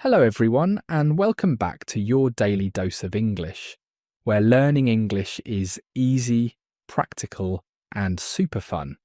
Hello, everyone, and welcome back to your daily dose of English, where learning English is easy, practical, and super fun.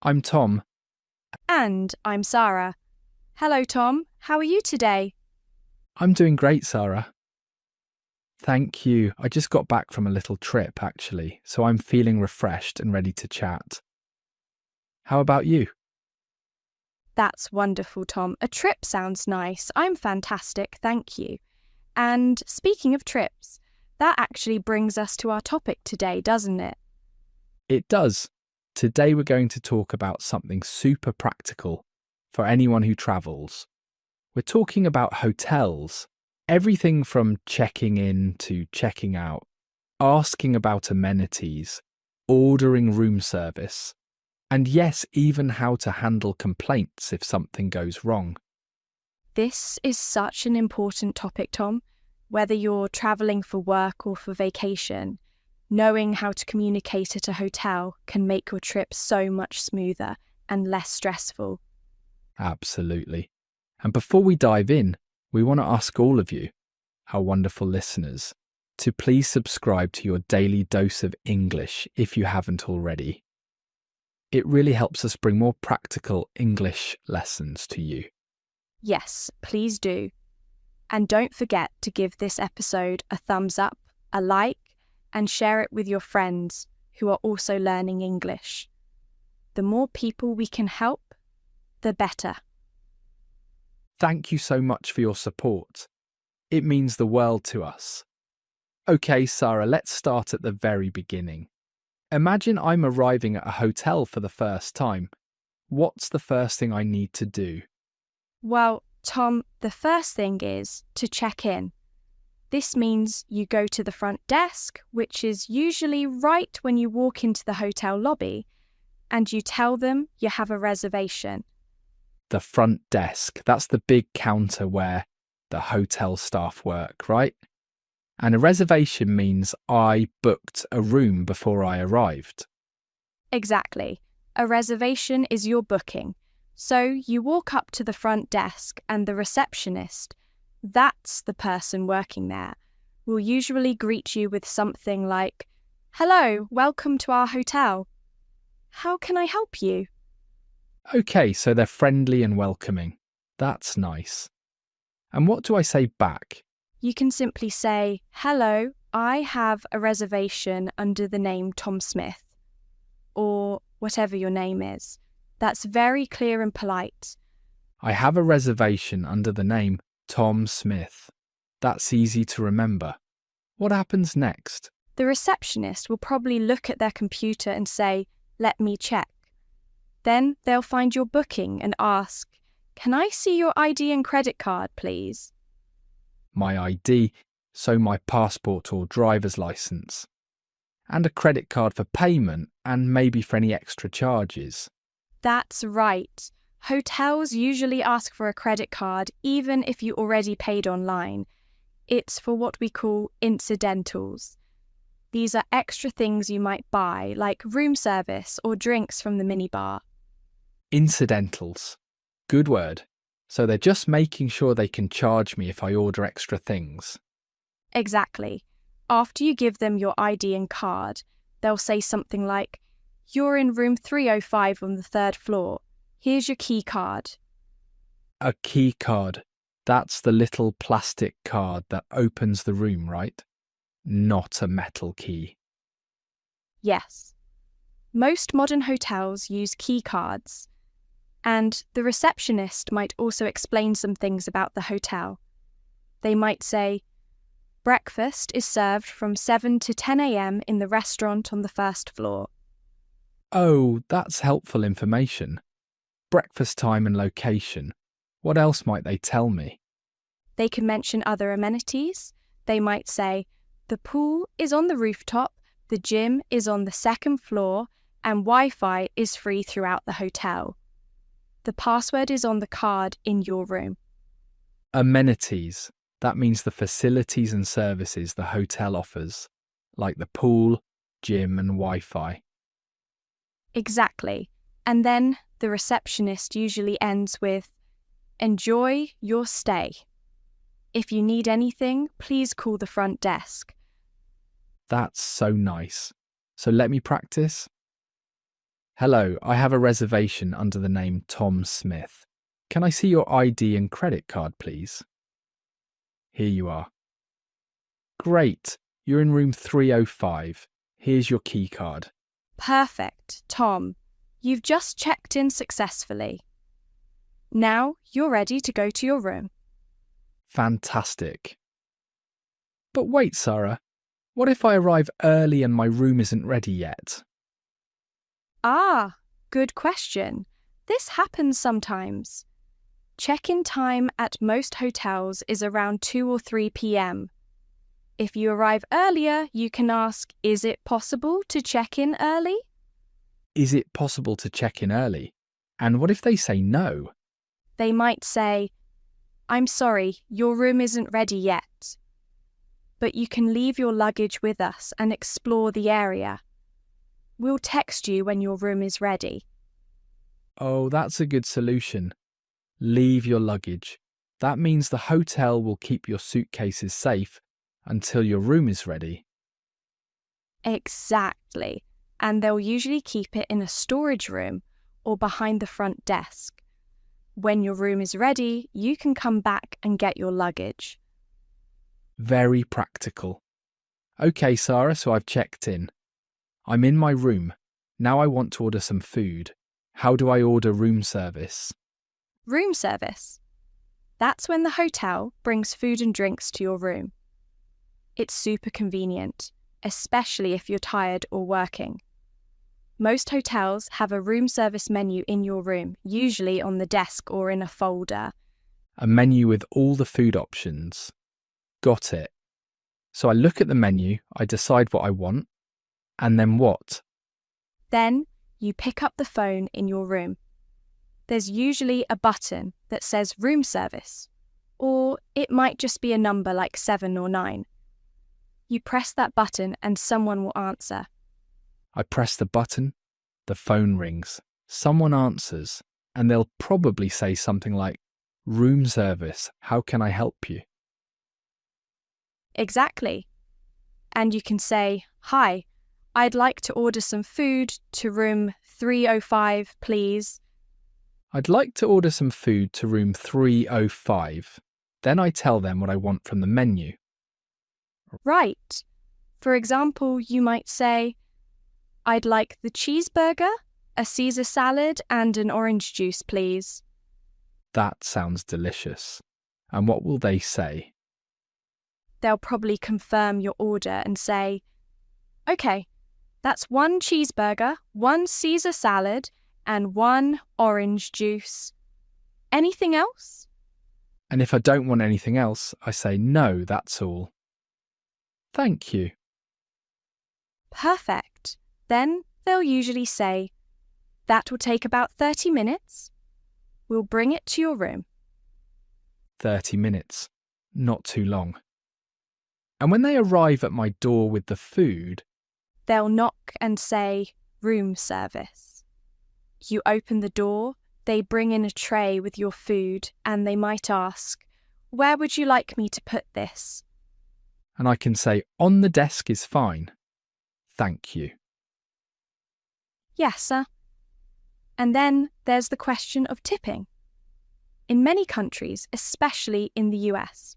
I'm Tom. And I'm Sarah. Hello, Tom. How are you today? I'm doing great, Sarah. Thank you. I just got back from a little trip, actually, so I'm feeling refreshed and ready to chat. How about you? That's wonderful, Tom. A trip sounds nice. I'm fantastic, thank you. And speaking of trips, that actually brings us to our topic today, doesn't it? It does. Today we're going to talk about something super practical for anyone who travels. We're talking about hotels. Everything from checking in to checking out, asking about amenities, ordering room service, and yes, even how to handle complaints if something goes wrong. This is such an important topic, Tom. Whether you're travelling for work or for vacation, knowing how to communicate at a hotel can make your trip so much smoother and less stressful. Absolutely. And before we dive in, we want to ask all of you, our wonderful listeners, to please subscribe to your daily dose of English if you haven't already. It really helps us bring more practical English lessons to you. Yes, please do. And don't forget to give this episode a thumbs up, a like, and share it with your friends who are also learning English. The more people we can help, the better. Thank you so much for your support. It means the world to us. Okay, Sarah, let's start at the very beginning. Imagine I'm arriving at a hotel for the first time. What's the first thing I need to do? Well, Tom, the first thing is to check in. This means you go to the front desk, which is usually right when you walk into the hotel lobby, and you tell them you have a reservation. The front desk, that's the big counter where the hotel staff work, right? And a reservation means I booked a room before I arrived. Exactly. A reservation is your booking. So you walk up to the front desk and the receptionist, that's the person working there, will usually greet you with something like, "Hello, welcome to our hotel. How can I help you?" Okay, so they're friendly and welcoming. That's nice. And what do I say back? You can simply say, "Hello, I have a reservation under the name Tom Smith," or whatever your name is. That's very clear and polite. I have a reservation under the name Tom Smith. That's easy to remember. What happens next? The receptionist will probably look at their computer and say, "Let me check." Then they'll find your booking and ask, "Can I see your ID and credit card, please?" My ID, so my passport or driver's license. And a credit card for payment and maybe for any extra charges. That's right. Hotels usually ask for a credit card even if you already paid online. It's for what we call incidentals. These are extra things you might buy, like room service or drinks from the minibar. Incidentals. Good word. So they're just making sure they can charge me if I order extra things. Exactly. After you give them your ID and card, they'll say something like, "You're in room 305 on the third floor. Here's your key card." A key card. That's the little plastic card that opens the room, right? Not a metal key. Yes. Most modern hotels use key cards, and the receptionist might also explain some things about the hotel. They might say, "Breakfast is served from 7 to 10 a.m. in the restaurant on the first floor." Oh, that's helpful information. Breakfast time and location. What else might they tell me? They can mention other amenities. They might say, "The pool is on the rooftop, the gym is on the second floor, and Wi-Fi is free throughout the hotel. The password is on the card in your room." Amenities. That means the facilities and services the hotel offers, like the pool, gym, and Wi-Fi. Exactly. And then the receptionist usually ends with, "Enjoy your stay." If you need anything, please call the front desk. That's so nice. So let me practice. Hello, I have a reservation under the name Tom Smith. Can I see your ID and credit card, please? Here you are. Great, you're in room 305. Here's your key card. Perfect, Tom. You've just checked in successfully. Now you're ready to go to your room. Fantastic. But wait, Sarah, what if I arrive early and my room isn't ready yet? Ah, good question. This happens sometimes. Check-in time at most hotels is around 2 or 3 p.m. If you arrive earlier, you can ask, is it possible to check in early? Is it possible to check in early? And what if they say no? They might say, I'm sorry, your room isn't ready yet. But you can leave your luggage with us and explore the area. We'll text you when your room is ready. Oh, that's a good solution. Leave your luggage. That means the hotel will keep your suitcases safe until your room is ready. Exactly. And they'll usually keep it in a storage room or behind the front desk. When your room is ready, you can come back and get your luggage. Very practical. Okay, Sarah, so I've checked in. I'm in my room. Now I want to order some food. How do I order room service? Room service. That's when the hotel brings food and drinks to your room. It's super convenient, especially if you're tired or working. Most hotels have a room service menu in your room, usually on the desk or in a folder. A menu with all the food options. Got it. So I look at the menu, I decide what I want, and then what? Then you pick up the phone in your room. There's usually a button that says room service, or it might just be a number like 7 or 9. You press that button and someone will answer. I press the button, the phone rings, someone answers, and they'll probably say something like, room service, how can I help you? Exactly. And you can say, hi, I'd like to order some food to room 305, please. I'd like to order some food to room 305. Then I tell them what I want from the menu. Right. For example, you might say, I'd like the cheeseburger, a Caesar salad, and an orange juice, please. That sounds delicious. And what will they say? They'll probably confirm your order and say, okay, that's 1 cheeseburger, 1 Caesar salad, and 1 orange juice. Anything else? And if I don't want anything else, I say, no, that's all. Thank you. Perfect. Then they'll usually say, that will take about 30 minutes. We'll bring it to your room. 30 minutes. Not too long. And when they arrive at my door with the food, They'll knock and say, room service. You open the door, they bring in a tray with your food, and they might ask, where would you like me to put this? and I can say, on the desk is fine. Thank you. Yes, sir. And then there's the question of tipping. In many countries, especially in the US,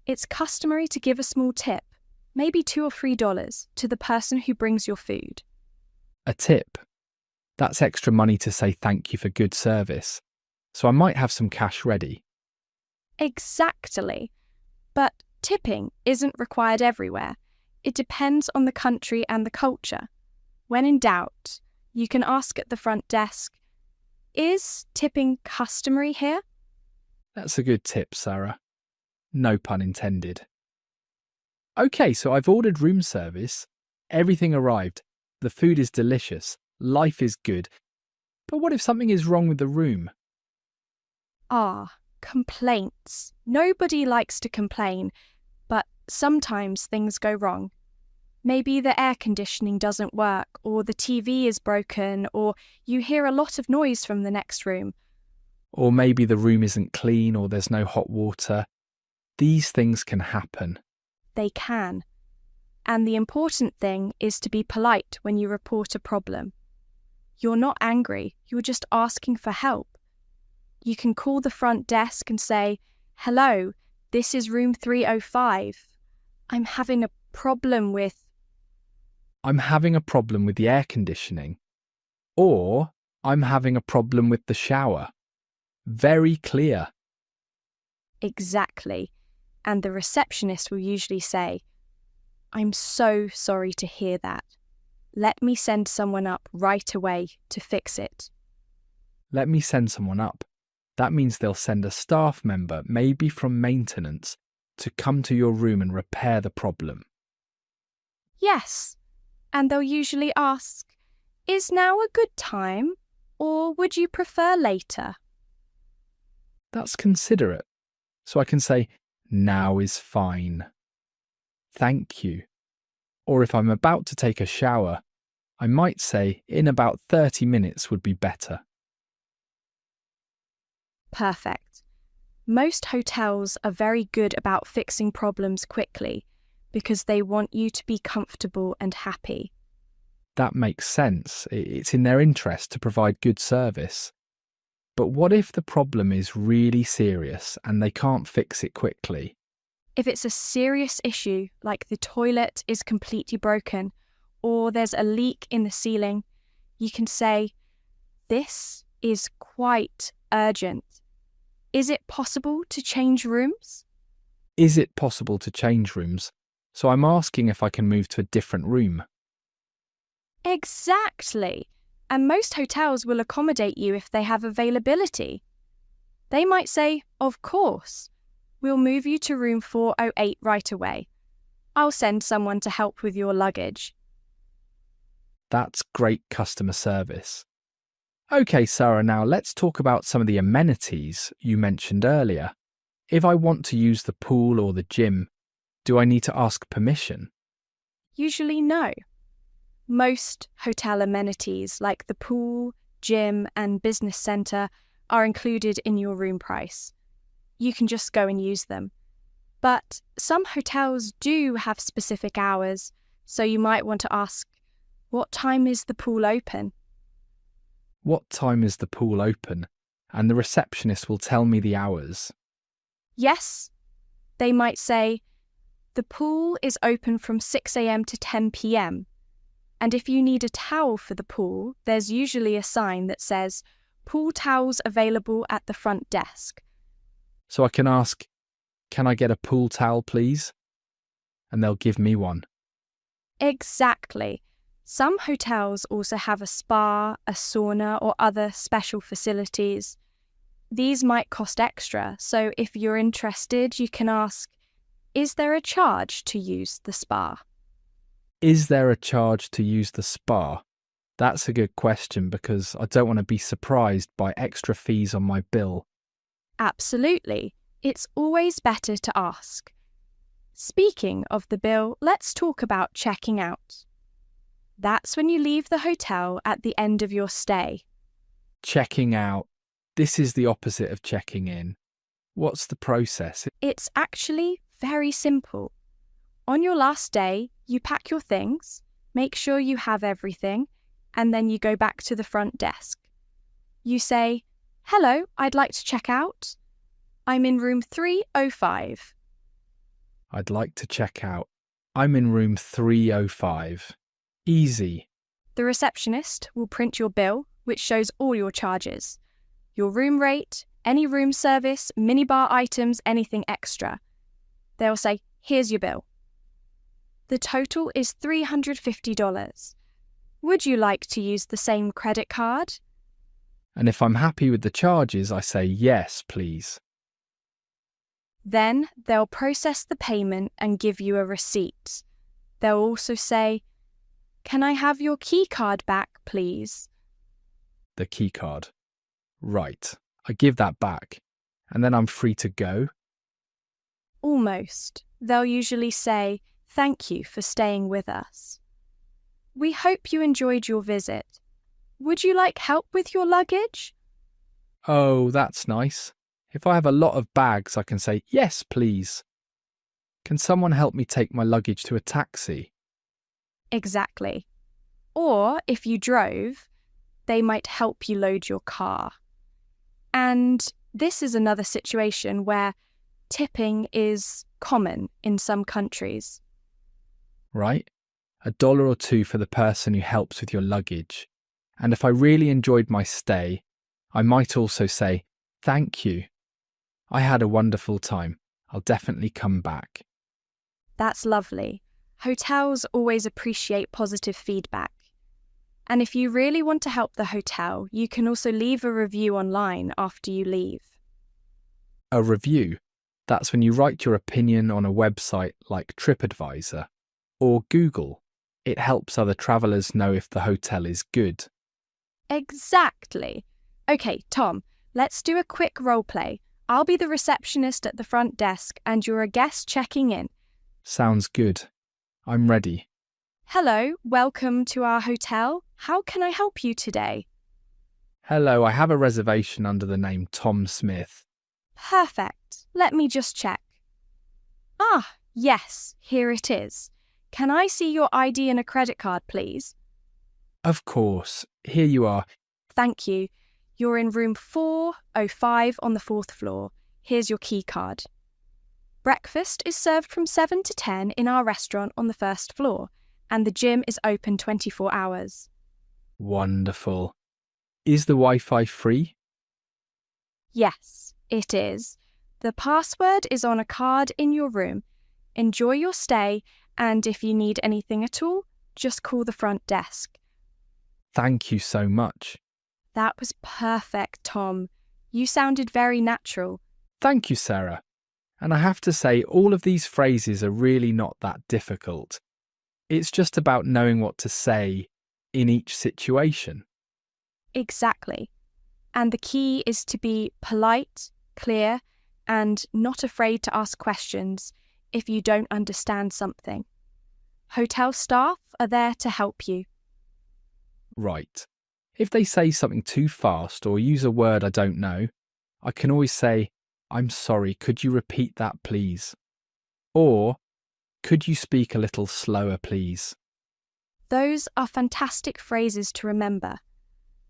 it's customary to give a small tip, maybe $2 or $3, to the person who brings your food. A tip. That's extra money to say thank you for good service. So I might have some cash ready. Exactly. But tipping isn't required everywhere. It depends on the country and the culture. When in doubt, you can ask at the front desk, is tipping customary here? That's a good tip, Sarah. No pun intended. Okay, so I've ordered room service. Everything arrived. The food is delicious. Life is good. But what if something is wrong with the room? Complaints. Nobody likes to complain, but sometimes things go wrong. Maybe the air conditioning doesn't work, or the TV is broken, or you hear a lot of noise from the next room. Or maybe the room isn't clean or there's no hot water. These things can happen. They can. And the important thing is to be polite when you report a problem. You're not angry, you're just asking for help. You can call the front desk and say, "Hello, this is room 305. I'm having a problem with..." I'm having a problem with the air conditioning. Or I'm having a problem with the shower. Very clear. Exactly. And the receptionist will usually say, "I'm so sorry to hear that. Let me send someone up right away to fix it." Let me send someone up. That means they'll send a staff member, maybe from maintenance, to come to your room and repair the problem. Yes. And they'll usually ask, "Is now a good time? Or would you prefer later?" That's considerate. So I can say, "Now is fine. Thank you." Or if I'm about to take a shower, I might say, "In about 30 minutes would be better." Perfect. Most hotels are very good about fixing problems quickly because they want you to be comfortable and happy. That makes sense. It's in their interest to provide good service. But what if the problem is really serious and they can't fix it quickly? If it's a serious issue, like the toilet is completely broken or there's a leak in the ceiling, you can say, "This is quite urgent. Is it possible to change rooms?" Is it possible to change rooms? So I'm asking if I can move to a different room. Exactly. And most hotels will accommodate you if they have availability. They might say, "Of course, we'll move you to room 408 right away. I'll send someone to help with your luggage." That's great customer service. Okay, Sarah, now let's talk about some of the amenities you mentioned earlier. If I want to use the pool or the gym, do I need to ask permission? Usually, no. Most hotel amenities like the pool, gym, and business centre are included in your room price. You can just go and use them. But some hotels do have specific hours, so you might want to ask, "What time is the pool open?" What time is the pool open? And the receptionist will tell me the hours. Yes, they might say, "The pool is open from 6 a.m. to 10 p.m. And if you need a towel for the pool, there's usually a sign that says, 'Pool towels available at the front desk.'" So I can ask, "Can I get a pool towel, please?" And they'll give me one. Exactly. Some hotels also have a spa, a sauna, or other special facilities. These might cost extra, so if you're interested, you can ask, "Is there a charge to use the spa?" Is there a charge to use the spa? That's a good question because I don't want to be surprised by extra fees on my bill. Absolutely. It's always better to ask. Speaking of the bill, let's talk about checking out. That's when you leave the hotel at the end of your stay. Checking out. This is the opposite of checking in. What's the process? It's actually very simple. On your last day, you pack your things, make sure you have everything, and then you go back to the front desk. You say, "Hello, I'd like to check out. I'm in room 305. I'd like to check out. I'm in room 305. Easy. The receptionist will print your bill, which shows all your charges. Your room rate, any room service, minibar items, anything extra. They'll say, "Here's your bill. The total is $350. Would you like to use the same credit card?" And if I'm happy with the charges, I say, "Yes, please." Then they'll process the payment and give you a receipt. They'll also say, "Can I have your key card back, please?" The key card. Right. I give that back. And then I'm free to go. Almost. They'll usually say, "Thank you for staying with us. We hope you enjoyed your visit. Would you like help with your luggage?" Oh, that's nice. If I have a lot of bags, I can say, "Yes, please." Can someone help me take my luggage to a taxi? Exactly. Or if you drove, they might help you load your car. And this is another situation where tipping is common in some countries. Right? $1 or two for the person who helps with your luggage. And if I really enjoyed my stay, I might also say, "Thank you. I had a wonderful time. I'll definitely come back." That's lovely. Hotels always appreciate positive feedback. And if you really want to help the hotel, you can also leave a review online after you leave. A review. That's when you write your opinion on a website like TripAdvisor or Google. It helps other travellers know if the hotel is good. Exactly. Okay, Tom, let's do a quick role play. I'll be the receptionist at the front desk and you're a guest checking in. Sounds good. I'm ready. Hello, welcome to our hotel. How can I help you today? Hello, I have a reservation under the name Tom Smith. Perfect. Let me just check. Ah, yes, here it is. Can I see your ID and a credit card, please? Of course. Here you are. Thank you. You're in room 405 on the 4th floor. Here's your key card. Breakfast is served from 7 to 10 in our restaurant on the 1st floor, and the gym is open 24 hours. Wonderful. Is the Wi-Fi free? Yes, it is. The password is on a card in your room. Enjoy your stay, and if you need anything at all, just call the front desk. Thank you so much. That was perfect, Tom. You sounded very natural. Thank you, Sarah. And I have to say, all of these phrases are really not that difficult. It's just about knowing what to say in each situation. Exactly. And the key is to be polite, clear, and not afraid to ask questions if you don't understand something. Hotel staff are there to help you. Right. If they say something too fast or use a word I don't know, I can always say, "I'm sorry, could you repeat that, please?" Or, "Could you speak a little slower, please?" Those are fantastic phrases to remember.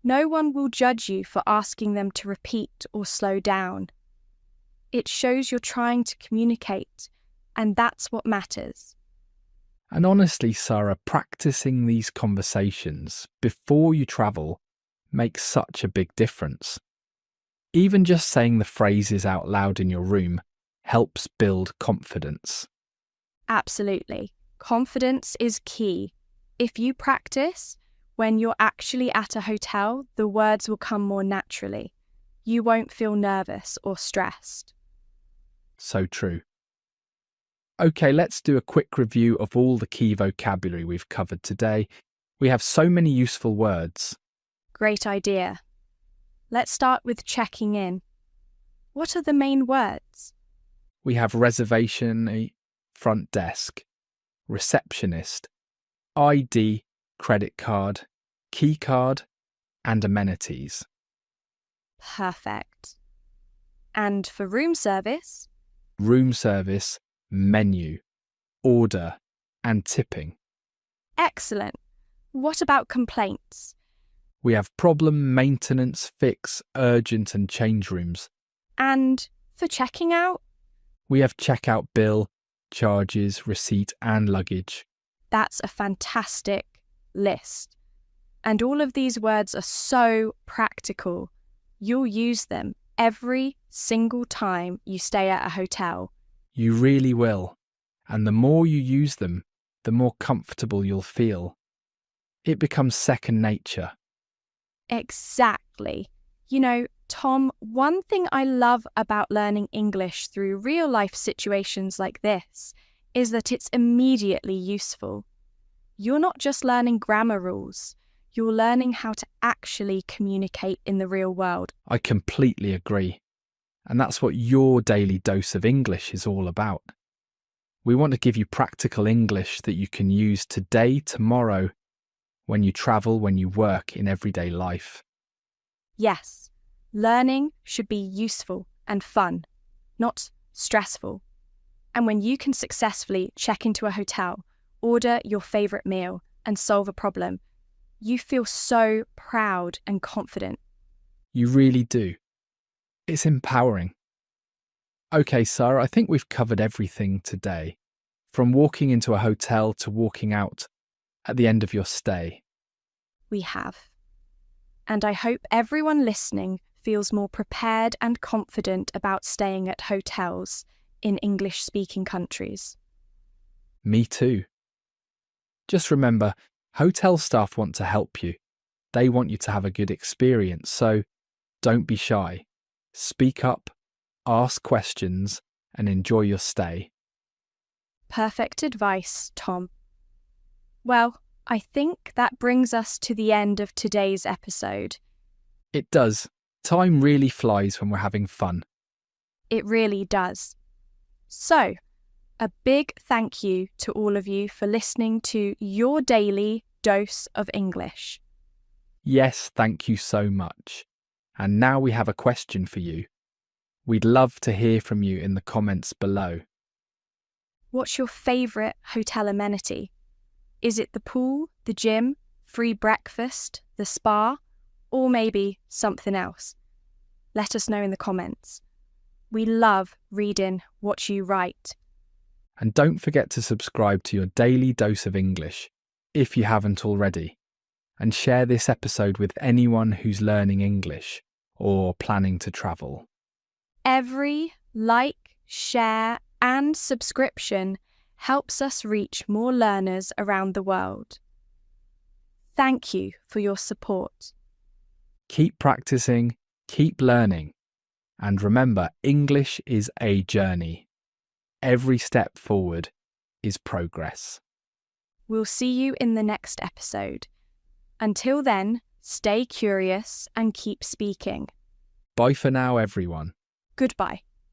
No one will judge you for asking them to repeat or slow down. It shows you're trying to communicate, and that's what matters. And honestly, Sarah, practicing these conversations before you travel makes such a big difference. Even just saying the phrases out loud in your room helps build confidence. Absolutely. Confidence is key. If you practice, when you're actually at a hotel, the words will come more naturally. You won't feel nervous or stressed. So true. Okay, let's do a quick review of all the key vocabulary we've covered today. We have so many useful words. Great idea. Let's start with checking in. What are the main words? We have reservation, a front desk, receptionist, ID, credit card, key card, and amenities. Perfect. And for room service? Room service, menu, order, and tipping. Excellent. What about complaints? We have problem, maintenance, fix, urgent, and change rooms. And for checking out? We have checkout bill, charges, receipt, and luggage. That's a fantastic list. And all of these words are so practical. You'll use them every single time you stay at a hotel. You really will. And the more you use them, the more comfortable you'll feel. It becomes second nature. Exactly. You know, Tom, one thing I love about learning English through real-life situations like this is that it's immediately useful. You're not just learning grammar rules, you're learning how to actually communicate in the real world. I completely agree. And that's what your daily dose of English is all about. We want to give you practical English that you can use today, tomorrow, when you travel, when you work in everyday life. Yes, learning should be useful, and fun, not stressful. And when you can successfully check into a hotel, order your favorite meal, and solve a problem, you feel so proud and confident. You really do. It's empowering. Okay, Sarah, I think we've covered everything today, from walking into a hotel to walking out at the end of your stay. We have. And I hope everyone listening feels more prepared and confident about staying at hotels in English-speaking countries. Me too. Just remember, hotel staff want to help you. They want you to have a good experience, so don't be shy. Speak up, ask questions, and enjoy your stay. Perfect advice, Tom. Well, I think that brings us to the end of today's episode. It does. Time really flies when we're having fun. It really does. So, a big thank you to all of you for listening to your daily dose of English. Yes, thank you so much. And now we have a question for you. We'd love to hear from you in the comments below. What's your favourite hotel amenity? Is it the pool, the gym, free breakfast, the spa, or maybe something else? Let us know in the comments. We love reading what you write. And don't forget to subscribe to your daily dose of English, if you haven't already. And share this episode with anyone who's learning English or planning to travel. Every like, share, and subscription helps us reach more learners around the world. Thank you for your support. Keep practicing, keep learning, and remember, English is a journey. Every step forward is progress. We'll see you in the next episode. Until then, stay curious and keep speaking. Bye for now, everyone. Goodbye.